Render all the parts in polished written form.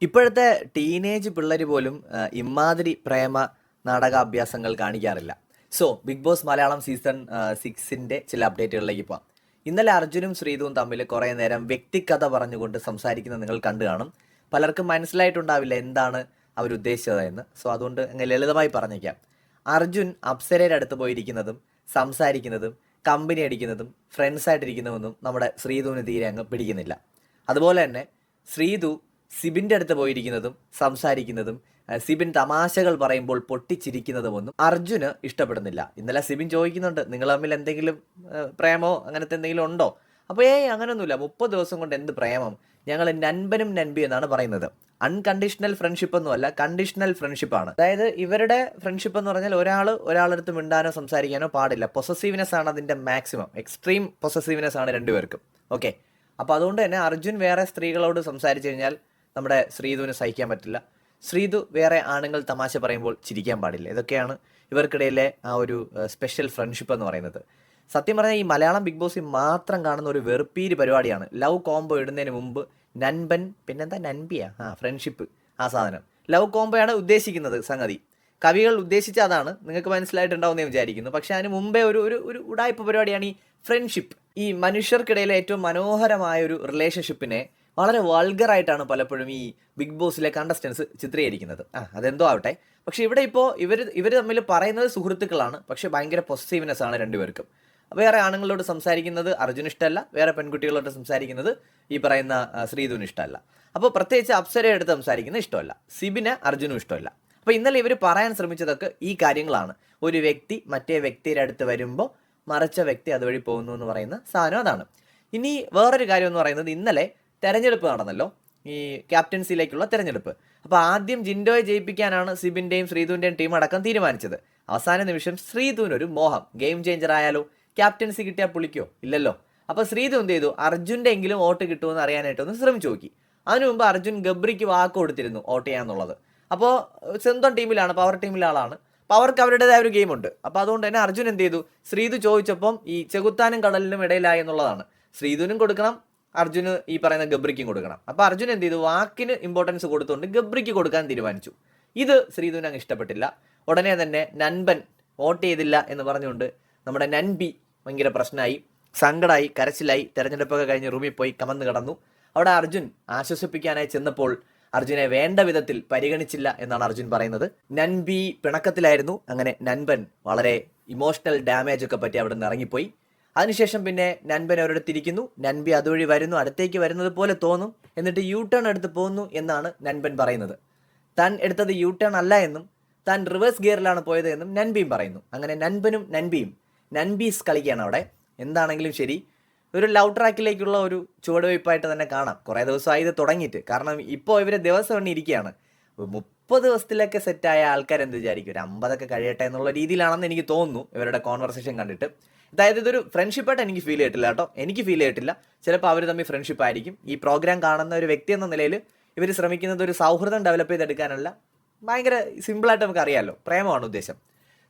ഇപ്പോഴത്തെ ടീനേജ് പിള്ളേർ പോലും ഇമാതിരി പ്രേമ നാടകാഭ്യാസങ്ങൾ കാണിക്കാറില്ല. So Bigg Boss Malayalam season 6ന്റെ ചില അപ്ഡേറ്റുകളിലേക്ക് പോകാം. ഇന്നലെ അർജുനും ശ്രീതുവും തമ്മിൽ കുറേ നേരം വ്യക്തിക്കഥ പറഞ്ഞുകൊണ്ട് സംസാരിക്കുന്നത് നിങ്ങൾ കണ്ടു കാണും. പലർക്കും മനസ്സിലായിട്ടുണ്ടാവില്ല എന്താണ് അവരുദ്ദേശിച്ചതെന്ന്. സോ അതുകൊണ്ട് അങ്ങനെ ലളിതമായി പറഞ്ഞേക്കാം. അർജുൻ അപ്സരയുടെ അടുത്ത് പോയിരിക്കുന്നതും സംസാരിക്കുന്നതും കമ്പനി അടിക്കുന്നതും ഫ്രണ്ട്സായിട്ടിരിക്കുന്നതൊന്നും നമ്മുടെ ശ്രീതുവിന് തീരെ അങ്ങ് പിടിക്കുന്നില്ല. അതുപോലെ തന്നെ ശ്രീതു സിബിൻ്റെ അടുത്ത് പോയിരിക്കുന്നതും സംസാരിക്കുന്നതും സിബിൻ തമാശകൾ പറയുമ്പോൾ പൊട്ടിച്ചിരിക്കുന്നതുമൊന്നും അർജുന് ഇഷ്ടപ്പെടുന്നില്ല. ഇന്നലെ സിബിൻ ചോദിക്കുന്നുണ്ട്, നിങ്ങൾ തമ്മിൽ എന്തെങ്കിലും പ്രേമോ അങ്ങനത്തെ എന്തെങ്കിലും ഉണ്ടോ? അപ്പോൾ അങ്ങനെയൊന്നുമില്ല, 30 ദിവസം കൊണ്ട് എന്ത് പ്രേമം, ഞങ്ങൾ നൻപനും നൻപി എന്നാണ് പറയുന്നത്. അൺകണ്ടീഷണൽ ഫ്രണ്ട്ഷിപ്പ് ഒന്നുമല്ല, കണ്ടീഷണൽ ഫ്രണ്ട്ഷിപ്പാണ്. അതായത് ഇവരുടെ ഫ്രണ്ട്ഷിപ്പ് എന്ന് പറഞ്ഞാൽ ഒരാളടുത്ത് മിണ്ടാനോ സംസാരിക്കാനോ പാടില്ല. പൊസസീവ്നെസ് ആണ് അതിൻ്റെ മാക്സിമം, എക്സ്ട്രീം പൊസസീവ്നെസ് ആണ് രണ്ടുപേർക്കും. ഓക്കെ, അപ്പോൾ അതുകൊണ്ട് തന്നെ അർജുൻ വേറെ സ്ത്രീകളോട് സംസാരിച്ചു കഴിഞ്ഞാൽ നമ്മുടെ ശ്രീതുവിന് സഹിക്കാൻ പറ്റില്ല. ശ്രീതു വേറെ ആണുങ്ങൾ തമാശ പറയുമ്പോൾ ചിരിക്കാൻ പാടില്ല. ഇതൊക്കെയാണ് ഇവർക്കിടയിലെ ആ ഒരു സ്പെഷ്യൽ ഫ്രണ്ട്ഷിപ്പ് എന്ന് പറയുന്നത്. സത്യം പറഞ്ഞാൽ ഈ മലയാളം ബിഗ് ബോസിൽ മാത്രം കാണുന്ന ഒരു വെറുപ്പീര് പരിപാടിയാണ്. ലവ് കോംബോ ഇടുന്നതിന് മുമ്പ് നൻപൻ പിന്നെന്താ നൻപിയാ ഫ്രണ്ട്ഷിപ്പ്, ആ സാധനം ലവ് കോംബോയാണ് ഉദ്ദേശിക്കുന്നത്. സംഗതി കവികൾ ഉദ്ദേശിച്ച അതാണ്, നിങ്ങൾക്ക് മനസ്സിലായിട്ടുണ്ടാവുമെന്ന് വിചാരിക്കുന്നു. പക്ഷെ അതിന് മുമ്പേ ഒരു ഒരു ഉടായ്പ പരിപാടിയാണ് ഈ ഫ്രണ്ട്ഷിപ്പ്. ഈ മനുഷ്യർക്കിടയിലെ ഏറ്റവും മനോഹരമായ ഒരു റിലേഷൻഷിപ്പിനെ വളരെ വൾഗറായിട്ടാണ് പലപ്പോഴും ഈ ബിഗ് ബോസിലെ കണ്ടസ്റ്റൻസ് ചിത്രീകരിക്കുന്നത്. അതെന്തോ ആവട്ടെ. പക്ഷേ ഇവിടെ ഇപ്പോൾ ഇവർ തമ്മിൽ പറയുന്നത് സുഹൃത്തുക്കളാണ്, പക്ഷേ ഭയങ്കര പൊസസീവ്നെസ് ആണ് രണ്ടുപേർക്കും. വേറെ ആണുങ്ങളോട് സംസാരിക്കുന്നത് അർജുന് ഇഷ്ടമല്ല, വേറെ പെൺകുട്ടികളോട് സംസാരിക്കുന്നത് ഈ പറയുന്ന ശ്രീധുവിന് ഇഷ്ടമല്ല. അപ്പോൾ പ്രത്യേകിച്ച് അപ്സരയെ എടുത്ത് സംസാരിക്കുന്നത് ഇഷ്ടമല്ല, സിബിന് അർജുനും ഇഷ്ടമല്ല. അപ്പോൾ ഇന്നലെ ഇവർ പറയാൻ ശ്രമിച്ചതൊക്കെ ഈ കാര്യങ്ങളാണ്. ഒരു വ്യക്തി മറ്റേ വ്യക്തിയുടെ അടുത്ത് വരുമ്പോൾ മറിച്ച വ്യക്തി അതുവഴി പോകുന്നു എന്ന് പറയുന്ന സാധനം അതാണ്. ഇനി വേറൊരു കാര്യം എന്ന് പറയുന്നത്, ഇന്നലെ തെരഞ്ഞെടുപ്പ് നടന്നല്ലോ, ഈ ക്യാപ്റ്റൻസിയിലേക്കുള്ള തെരഞ്ഞെടുപ്പ്. അപ്പോൾ ആദ്യം ജിൻഡോയെ ജയിപ്പിക്കാനാണ് സിബിൻ്റെയും ശ്രീധുവിൻ്റെയും ടീം അടക്കം തീരുമാനിച്ചത്. അവസാന നിമിഷം ശ്രീധുവിനൊരു മോഹം, ഗെയിം ചേഞ്ചർ ആയാലോ, ക്യാപ്റ്റൻസി കിട്ടിയാൽ പുളിക്കോ ഇല്ലല്ലോ. അപ്പോൾ ശ്രീധു എന്ത് ചെയ്തു, അർജുൻ്റെ എങ്കിലും വോട്ട് കിട്ടുമെന്ന് അറിയാനായിട്ടൊന്ന് ശ്രമിച്ചു നോക്കി. അതിനു മുമ്പ് അർജുൻ ഗബ്രിക്ക് വാക്ക് കൊടുത്തിരുന്നു വോട്ട് ചെയ്യാന്നുള്ളത്. അപ്പോൾ സ്വന്തം ടീമിലാണ്, പവർ ടീമിലെ ആളാണ്. അപ്പോൾ അവർക്ക് അവരുടേതായ ഒരു ഗെയിമുണ്ട്. അപ്പോൾ അതുകൊണ്ട് തന്നെ അർജുൻ എന്ത് ചെയ്തു, ശ്രീധു ചോദിച്ചപ്പം ഈ ചെകുത്താനും കടലിനും ഇടയിലായി എന്നുള്ളതാണ്. ശ്രീധുവിനും കൊടുക്കണം, അർജുന് ഈ പറയുന്ന ഗബ്രിക്കും കൊടുക്കണം. അപ്പോൾ അർജുൻ എന്ത് ചെയ്തു, വാക്കിന് ഇമ്പോർട്ടൻസ് കൊടുത്തുകൊണ്ട് ഗബ്രിക്ക് കൊടുക്കാൻ തീരുമാനിച്ചു. ഇത് ശ്രീധുവിന് അങ്ങ് ഇഷ്ടപ്പെട്ടില്ല. ഉടനെ തന്നെ നൻപൻ വോട്ട് ചെയ്തില്ല എന്ന് പറഞ്ഞുകൊണ്ട് നമ്മുടെ നൻപി ഭയങ്കര പ്രശ്നമായി, സങ്കടമായി, കരച്ചിലായി. തെരഞ്ഞെടുപ്പൊക്കെ കഴിഞ്ഞ് റൂമിൽ പോയി കമന്ന് കിടന്നു. അവിടെ അർജുൻ ആശ്വസിപ്പിക്കാനായി ചെന്നപ്പോൾ അർജുനെ വേണ്ട വിധത്തിൽ പരിഗണിച്ചില്ല എന്നാണ് അർജുൻ പറയുന്നത്. നൻപി പിണക്കത്തിലായിരുന്നു. അങ്ങനെ നൻപൻ വളരെ ഇമോഷണൽ ഡാമേജ് ഒക്കെ പറ്റി അവിടെ നിന്ന് ഇറങ്ങിപ്പോയി. അതിനുശേഷം പിന്നെ നൻപൻ അവരുടെ തിരിക്കുന്നു. നൻപി അതുവഴി വരുന്നു, അടുത്തേക്ക് വരുന്നത് പോലെ തോന്നും, എന്നിട്ട് യു ടേൺ എടുത്ത് പോകുന്നു എന്നാണ് നൻപൻ പറയുന്നത്. താൻ എടുത്തത് യു ടേൺ അല്ല എന്നും താൻ റിവേഴ്സ് ഗിയറിലാണ് പോയത് എന്നും നൻപിയും പറയുന്നു. അങ്ങനെ നൻപനും നൻപിയും നൻപീസ് കളിക്കുകയാണ് അവിടെ. എന്താണെങ്കിലും ശരി, ഒരു ലവ് ട്രാക്കിലേക്കുള്ള ഒരു ചുവടുവയ്പ്പായിട്ട് തന്നെ കാണാം. കുറേ ദിവസമായി ഇത് തുടങ്ങിയിട്ട്. കാരണം ഇപ്പോൾ ഇവർ ദിവസം എണ്ണി ഇരിക്കുകയാണ്. 30 ദിവസത്തിലൊക്കെ സെറ്റായ ആൾക്കാർ എന്ത് വിചാരിക്കും, ഒരു 50 കഴിയട്ടെ എന്നുള്ള രീതിയിലാണെന്ന് എനിക്ക് തോന്നുന്നു ഇവരുടെ കോൺവെർസേഷൻ കണ്ടിട്ട്. അതായത് ഇതൊരു ഫ്രണ്ട്ഷിപ്പായിട്ട് എനിക്ക് ഫീൽ ചെയ്തിട്ടില്ല കേട്ടോ, എനിക്ക് ഫീൽ ചെയ്തിട്ടില്ല. ചിലപ്പോൾ അവർ തമ്മിൽ ഫ്രണ്ട്ഷിപ്പ് ആയിരിക്കും. ഈ പ്രോഗ്രാം കാണുന്ന ഒരു വ്യക്തി എന്ന നിലയിൽ ഇവർ ശ്രമിക്കുന്നത് ഒരു സൗഹൃദം ഡെവലപ്പ് ചെയ്തെടുക്കാനല്ല, ഭയങ്കര സിമ്പിളായിട്ട് നമുക്ക് അറിയാമല്ലോ, പ്രേമമാണ് ഉദ്ദേശം.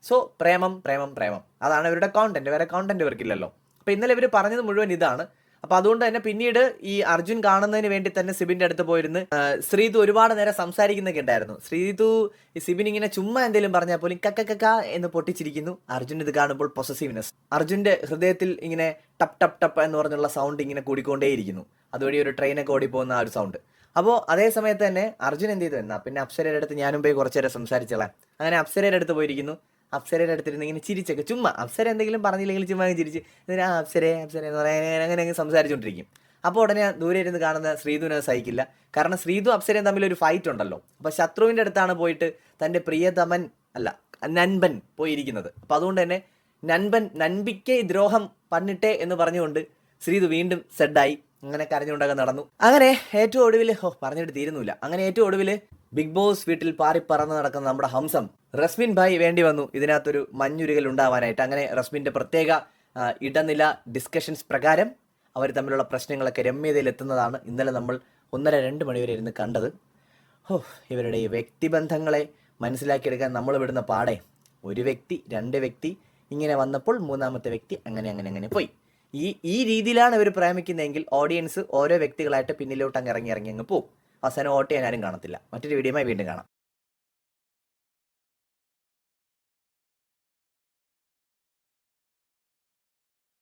സോ പ്രേമം പ്രേമം പ്രേമം, അതാണ് ഇവരുടെ കോണ്ടന്റ്. വേറെ കോണ്ടന്റ് ഇവർക്കില്ലല്ലോ. അപ്പോൾ ഇന്നലെ ഇവർ പറഞ്ഞത് മുഴുവൻ ഇതാണ്. അപ്പോൾ അതുകൊണ്ട് തന്നെ പിന്നീട് ഈ അർജുൻ കാണുന്നതിന് വേണ്ടി തന്നെ സിബിൻ്റെ അടുത്ത് പോയിരുന്ന് ശ്രീതു ഒരുപാട് നേരം സംസാരിക്കുന്നൊക്കെ ഉണ്ടായിരുന്നു. ശ്രീതു ഈ സിബിൻ ഇങ്ങനെ ചുമ്മാ എന്തെങ്കിലും പറഞ്ഞാൽ പോലും കക്ക എന്ന് പൊട്ടിച്ചിരിക്കുന്നു. അർജുൻ ഇത് കാണുമ്പോൾ പൊസസീവ്നെസ്, അർജുൻ്റെ ഹൃദയത്തിൽ ഇങ്ങനെ ടപ്പ് ടപ്പ് ടപ്പ് എന്ന് പറഞ്ഞുള്ള സൗണ്ട് ഇങ്ങനെ കൂടിക്കൊണ്ടേയിരിക്കുന്നു. അതുവഴി ഒരു ട്രെയിനൊക്കെ ഓടിപ്പോകുന്ന ആ ഒരു സൗണ്ട്. അപ്പോൾ അതേ സമയത്ത് തന്നെ അർജുൻ എന്ത് ചെയ്തു, എന്നാൽ പിന്നെ അപ്സരയുടെ അടുത്ത് ഞാനും പോയി കുറച്ച് നേരം സംസാരിച്ചോളാം. അങ്ങനെ അപ്സരയുടെ അടുത്ത് പോയിരിക്കുന്നു. അപ്സരയുടെ അടുത്തിരുന്ന് ഇങ്ങനെ ചിരിച്ചൊക്കെ ചുമ്മാ, അപ്സര എന്തെങ്കിലും പറഞ്ഞില്ലെങ്കിൽ ചുമ്മാ ചിരിച്ച് ഇതിനാ അപ്സര എന്ന് പറയാൻ അങ്ങനെ സംസാരിച്ചുകൊണ്ടിരിക്കും. അപ്പോൾ ഉടനെ ദൂരെ ഇരുന്ന് കാണുന്ന ശ്രീധുവിന് അത് സഹിക്കില്ല. കാരണം ശ്രീധു അപ്സരയും തമ്മിലൊരു ഫൈറ്റ് ഉണ്ടല്ലോ. അപ്പോൾ ശത്രുവിൻ്റെ അടുത്താണ് പോയിട്ട് തൻ്റെ പ്രിയതമൻ അല്ല നൻപൻ പോയിരിക്കുന്നത്. അപ്പോൾ അതുകൊണ്ട് തന്നെ നൻപിക്ക് ദ്രോഹം പണിട്ടെ എന്ന് പറഞ്ഞുകൊണ്ട് ശ്രീധു വീണ്ടും സെഡായി, അങ്ങനെ കരഞ്ഞുകൊണ്ടൊക്കെ നടന്നു. അങ്ങനെ ഏറ്റവും ഒടുവിൽ പറഞ്ഞിട്ട് തീരുന്നില്ല. അങ്ങനെ ഏറ്റവും ഒടുവിൽ ബിഗ് ബോസ് വീട്ടിൽ പാറിപ്പറന്ന് നടക്കുന്ന നമ്മുടെ ഹംസം റസ്മിൻ ഭായ് വേണ്ടി വന്നു ഇതിനകത്തൊരു മഞ്ഞുരുകൽ ഉണ്ടാവാനായിട്ട്. അങ്ങനെ റസ്മിൻ്റെ പ്രത്യേക ഇടനില ഡിസ്കഷൻസ് പ്രകാരം അവർ തമ്മിലുള്ള പ്രശ്നങ്ങളൊക്കെ രമ്യതയിലെത്തുന്നതാണ് ഇന്നലെ നമ്മൾ 1:30-2 മണി വരെ ഇരുന്ന് കണ്ടത്. ഇവരുടെ ഈ വ്യക്തിബന്ധങ്ങളെ മനസ്സിലാക്കിയെടുക്കാൻ നമ്മൾ വിടുന്ന പാടെ, ഒരു വ്യക്തി 2 വ്യക്തി ഇങ്ങനെ വന്നപ്പോൾ 3ാമത്തെ വ്യക്തി അങ്ങനെ പോയി. ഈ രീതിയിലാണ് ഇവർ പ്രേമിക്കുന്നതെങ്കിൽ ഓഡിയൻസ് ഓരോ വ്യക്തികളായിട്ട് പിന്നിലോട്ട് ഇറങ്ങി അങ്ങ് പോകും. അവസാനം വോട്ട് ചെയ്യാൻ ആരും കാണത്തില്ല. മറ്റൊരു വീഡിയോയുമായി വീണ്ടും കാണാം.